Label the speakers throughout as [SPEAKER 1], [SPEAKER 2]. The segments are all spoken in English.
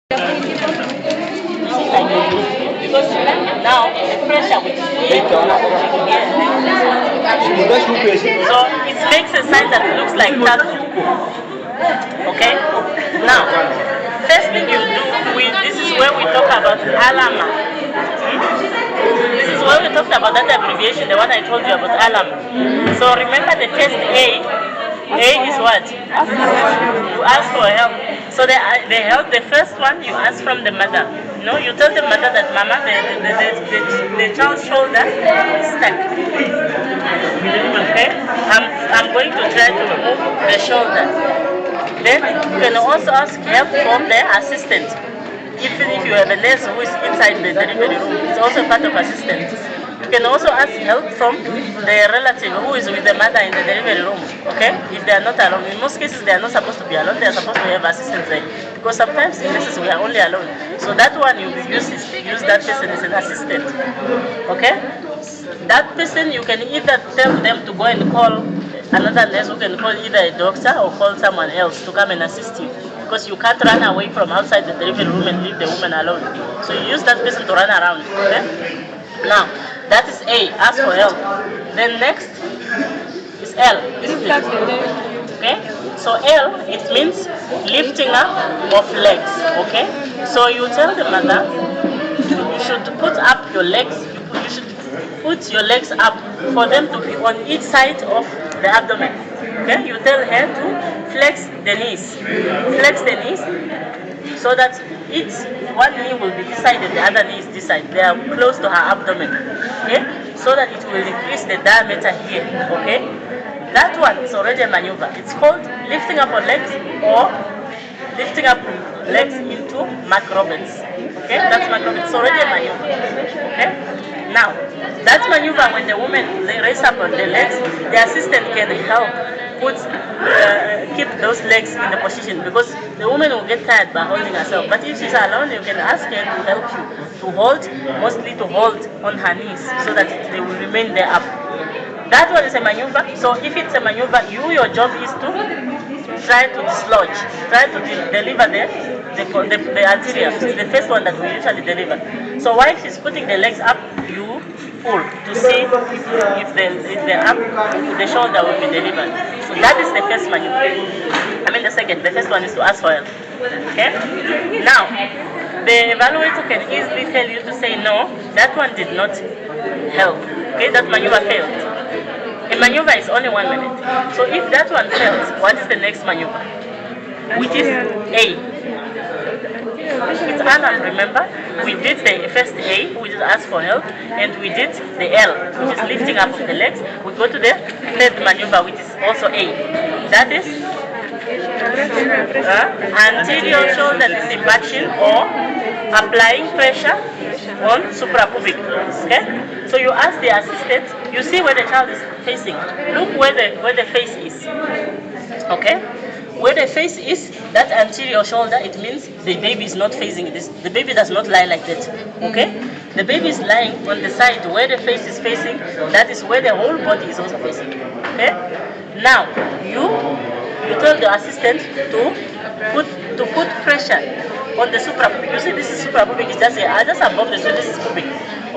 [SPEAKER 1] Because now the pressure with here, so it makes a sign that looks like tattoo. Okay? Now, first thing you do, this is where we talk about alama. This is where we talked about that abbreviation, the one I told you about alama. So remember the test A. A is what? You ask for help. So the help, the first one you ask from the mother. No, you tell the mother that mama, the child's shoulder is stuck. Okay? I'm going to try to remove the shoulder. Then you can also ask help from the assistant. Even if you have a nurse who is inside the delivery room, it's also part of assistance. You can also ask help from the relative who is with the mother in the delivery room, okay? If they are not alone. In most cases, they are not supposed to be alone. They are supposed to have assistants there. Because sometimes in cases we are only alone. So that one you use that person as an assistant, okay? That person, you can either tell them to go and call another nurse who can call either a doctor or call someone else to come and assist you. Because you can't run away from outside the delivery room and leave the woman alone. So you use that person to run around, okay? Now, that is A, ask for help. Then next is L, isn't it? Okay? So L, it means lifting up of legs, okay? So you tell the mother, you should put up your legs, you should put your legs up for them to be on each side of the abdomen. Okay? You tell her to flex the knees. Flex the knees so that each one knee will be this side and the other knee is this side. They are close to her abdomen. Okay? So that it will increase the diameter here. Okay? That one is already a maneuver. It's called lifting up on legs or lifting up legs into Mark Roberts. Okay? That's Mark Roberts. It's already a maneuver. Okay? Now, that maneuver, when the woman raises up on the legs, the assistant can help keep those legs in the position, because the woman will get tired by holding herself. But if she's alone, you can ask her to help you to hold, mostly to hold on her knees so that they will remain there up. That one is a maneuver. So if it's a maneuver, your job is to try to dislodge, try to deliver the anterior, which is the first one that we usually deliver. So while she's putting the legs up, you pull to see if the up, the shoulder will be delivered. So that is the first maneuver. I mean the second. The first one is to ask for help. Okay? Now, the evaluator can easily tell you to say no, that one did not help. Okay, that maneuver failed. A maneuver is only 1 minute. So if that one fails, what is the next maneuver? Which is A. It's Alan, remember? We did the first A, which is ask for help, and we did the L, which is lifting up of the legs. We go to the third maneuver, which is also A. That is anterior shoulder disinversion or applying pressure on suprapubic. Okay? So you ask the assistant, you see where the child is facing. Look where the face is. Okay? Where the face is, that anterior shoulder, it means the baby is not facing this. The baby does not lie like that. Okay? The baby is lying on the side where the face is facing. That is where the whole body is also facing. Okay? Now, you tell the assistant to put pressure on the suprapubic. You see, this is suprapubic. It's just above the shoulder. This is pubic.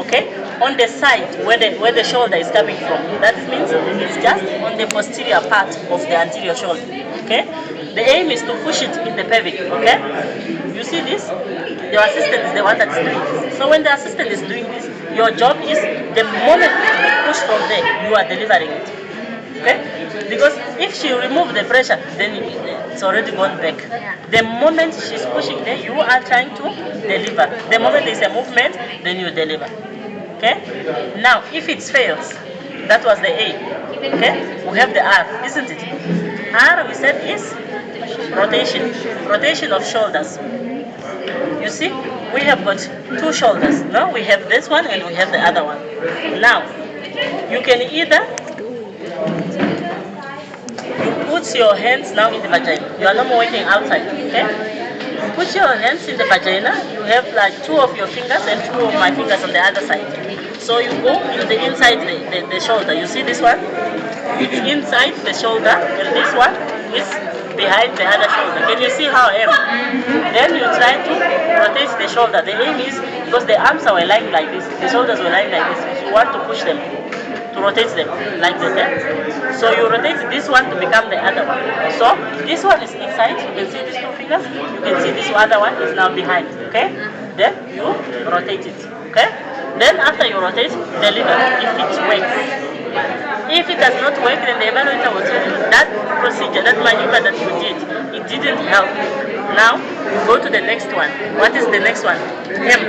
[SPEAKER 1] Okay? On the side where the shoulder is coming from. That means it's just on the posterior part of the anterior shoulder. Okay? The aim is to push it in the pelvic. Okay? You see this? Your assistant is the one that is doing this. So when the assistant is doing this, your job is the moment you push from there, you are delivering it. Okay? Because if she removes the pressure, then it's already gone back. The moment she's pushing there, you are trying to deliver. The moment there's a movement, then you deliver. Okay? Now, if it fails, that was the A. Okay? We have the R, isn't it? R, we said, is rotation. Rotation of shoulders. You see, we have got two shoulders. No? We have this one and we have the other one. Now, you can either put your hands now in the vagina. You are no more working outside. Okay? Put your hands in the vagina. You have like two of your fingers and two of my fingers on the other side. So you go in the inside the shoulder. You see this one? It's inside the shoulder, and this one is behind the other shoulder. Can you see how I am? Then you try to shoulder. The aim is because the arms are lying like this, the shoulders were lying like this. You want to push them, to rotate them like that. Eh? So you rotate this one to become the other one. So this one is inside. You can see these two fingers. You can see this other one is now behind. Okay. Then you rotate it. Okay. Then after you rotate, deliver if it works. If it does not work, then the evaluator will tell you that procedure, that maneuver that you did, it didn't help. Now, you go to the next one. What is the next one? M.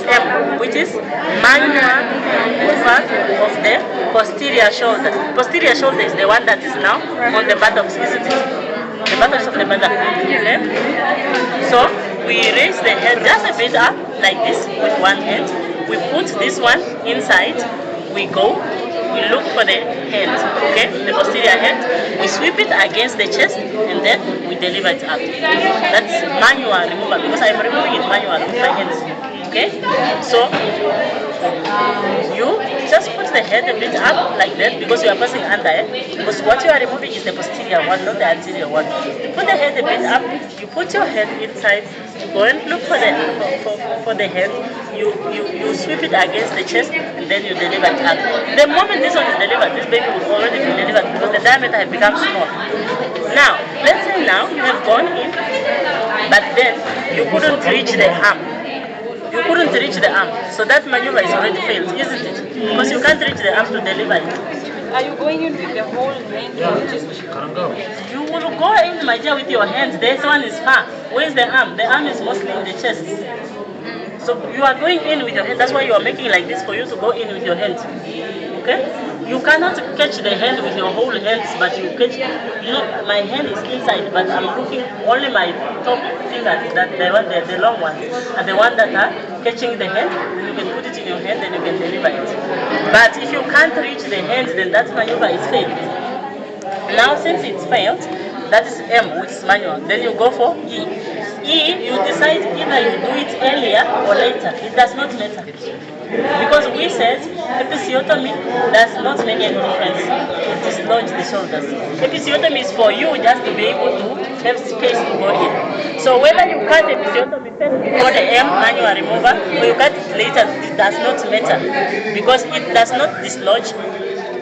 [SPEAKER 1] M, which is manual maneuver of the posterior shoulder. Posterior shoulder is the one that is now on the buttocks, isn't it? The buttocks of the buttocks. Okay? So, we raise the head just a bit up, like this, with one hand. We put this one inside. We go. We look for the head, okay, the posterior head. We sweep it against the chest, and then we deliver it up. That's manual removal because I'm removing it manually with my hands. Okay, so you just put the head a bit up like that because you are passing under it. Because what you are removing is the posterior one, not the anterior one. You put the head a bit up. You put your head inside. You go and look for the head. You sweep it against the chest, and then you deliver it up. The moment this one is delivered, this baby will already be delivered because the diameter has become small. Now, let's say now you have gone in, but then you couldn't reach the arm. You couldn't reach the arm, so that maneuver is already failed, isn't it? Because you can't reach the arm to deliver it.
[SPEAKER 2] Are you going in with the whole hand or just...
[SPEAKER 1] You will go in, my dear, with your hands. This one is far. Where's the arm? The arm is mostly in the chest. So you are going in with your hand. That's why you are making like this for you to go in with your hands. Okay? You cannot catch the hand with your whole hands, but you catch. You know, my hand is inside, but I'm looking only my top fingers, that the long ones, and the one that are catching the hand. Then you can put it in your hand, and you can deliver it. But if you can't reach the hand, then that maneuver is failed. Now, since it's failed, that is M, which is manual. Then you go for E. E, you decide either you do it earlier or later. It does not matter. Because we said episiotomy does not make any difference. It dislodges the shoulders. Episiotomy is for you just to be able to have space to go in. So whether you cut episiotomy first before the M manual remover or you cut it later, it does not matter. Because it does not dislodge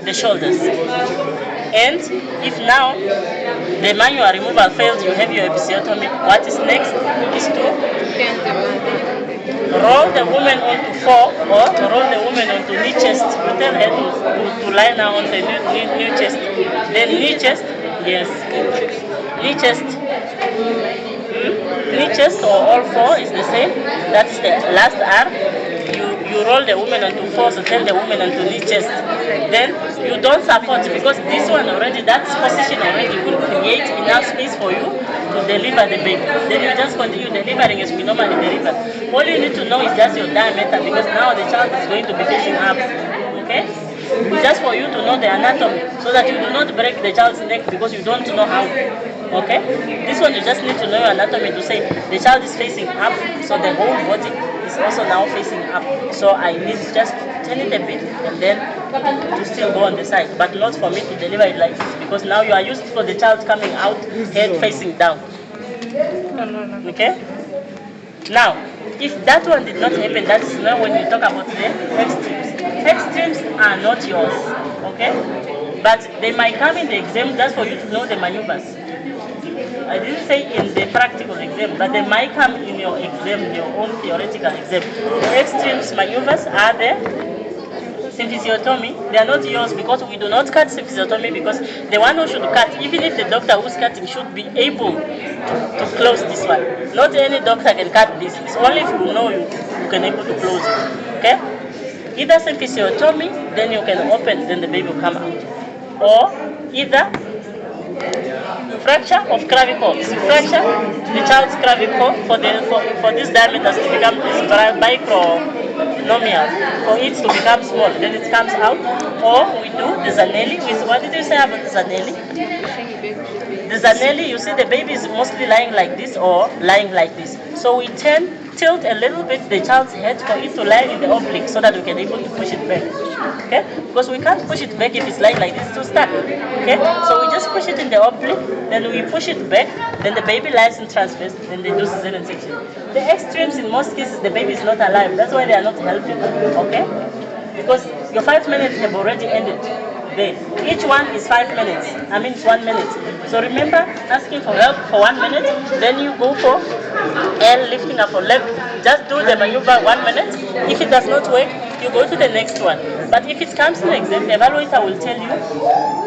[SPEAKER 1] the shoulders. And if now the manual removal fails, you have your episiotomy. What is next is to roll the woman onto floor or roll the woman onto knee chest. You tell her to lie now on the knee chest. Then knee chest, yes. Knee chest. Knee chest or all four is the same. That's the last R. You roll the woman onto floor, so tell the woman onto knee chest. Then you don't support because this one already, that position already will create enough space for you to deliver the baby. Then you just continue delivering as we normally deliver. All you need to know is just your diameter because now the child is going to be facing up. Okay? Just for you to know the anatomy so that you do not break the child's neck because you don't know how. Okay? This one you just need to know your anatomy to say the child is facing up, so the whole body is also now facing up. So I need to just turn it a bit and then to still go on the side, but not for me to deliver it like this because now you are used for the child coming out, head facing down. Okay? Now, if that one did not happen, that is now when you talk about the extremes. Extremes are not yours, okay? But they might come in the exam just for you to know the maneuvers. I didn't say in the practical exam, but they might come in your exam, your own theoretical exam. The extremes maneuvers are the symphysiotomy. They are not yours because we do not cut symphysiotomy because the one who should cut, even if the doctor who's cutting should be able to close this one. Not any doctor can cut this. It's only if you know you can able to close it. Okay? Either symphysiotomy, then you can open, then the baby will come out. Or either fracture of clavicle. If you fracture the child's clavicle for this diameter to become micronomial, for it to become small, then it comes out. Or we do the Zanelli. What did you say about the Zanelli? The Zanelli, you see the baby is mostly lying like this or lying like this. So we turn tilt a little bit the child's head for it to lie in the oblique so that we can able to push it back. Okay? Because we can't push it back if it's lying like this, it's too stuck. Okay? So we just push it in the oblique, then we push it back, then the baby lies in transverse, then they do cesarean section. The extremes in most cases, the baby is not alive. That's why they are not helping. Okay? Because your 5 minutes have already ended. There. Each one is 5 minutes. I mean, it's 1 minute. So remember, asking for help for 1 minute, then you go for L, lifting up or leg. Just do the maneuver 1 minute. If it does not work, you go to the next one. But if it comes to the exam, the evaluator will tell you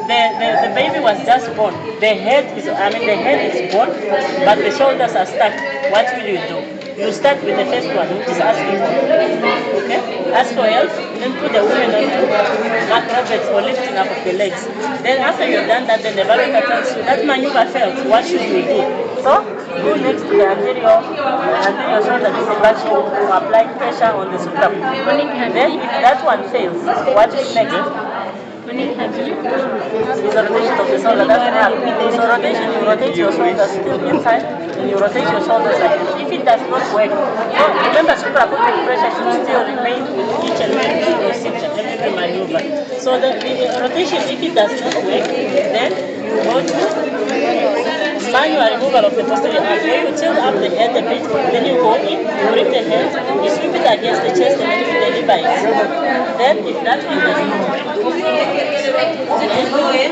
[SPEAKER 1] the baby was just born. The head is born, but the shoulders are stuck. What will you do? You start with the first one, which is asking for help. Okay? Ask for help, then put the woman on Mark Roberts for lifting up of the legs. Then after you've done that, then the evaluator tells you that maneuver failed. What should you do? So go next to the anterior shoulder dissection to apply pressure on the scrotum. Then if that one fails, what is next? It's a rotation of the shoulder, that's enough. So rotation, you rotate your shoulders still inside, and you rotate your shoulders like this. If it does not work, so remember suprapubic pressure should still remain with each and every procedure, every maneuver. So the rotation, if it does not work, then you go to manual removal of the posterior arm, where you tilt up the head a bit, then you go in, you bring the head, you sweep it against the chest, and then you deliver it. Then if that one does not work, then you go in,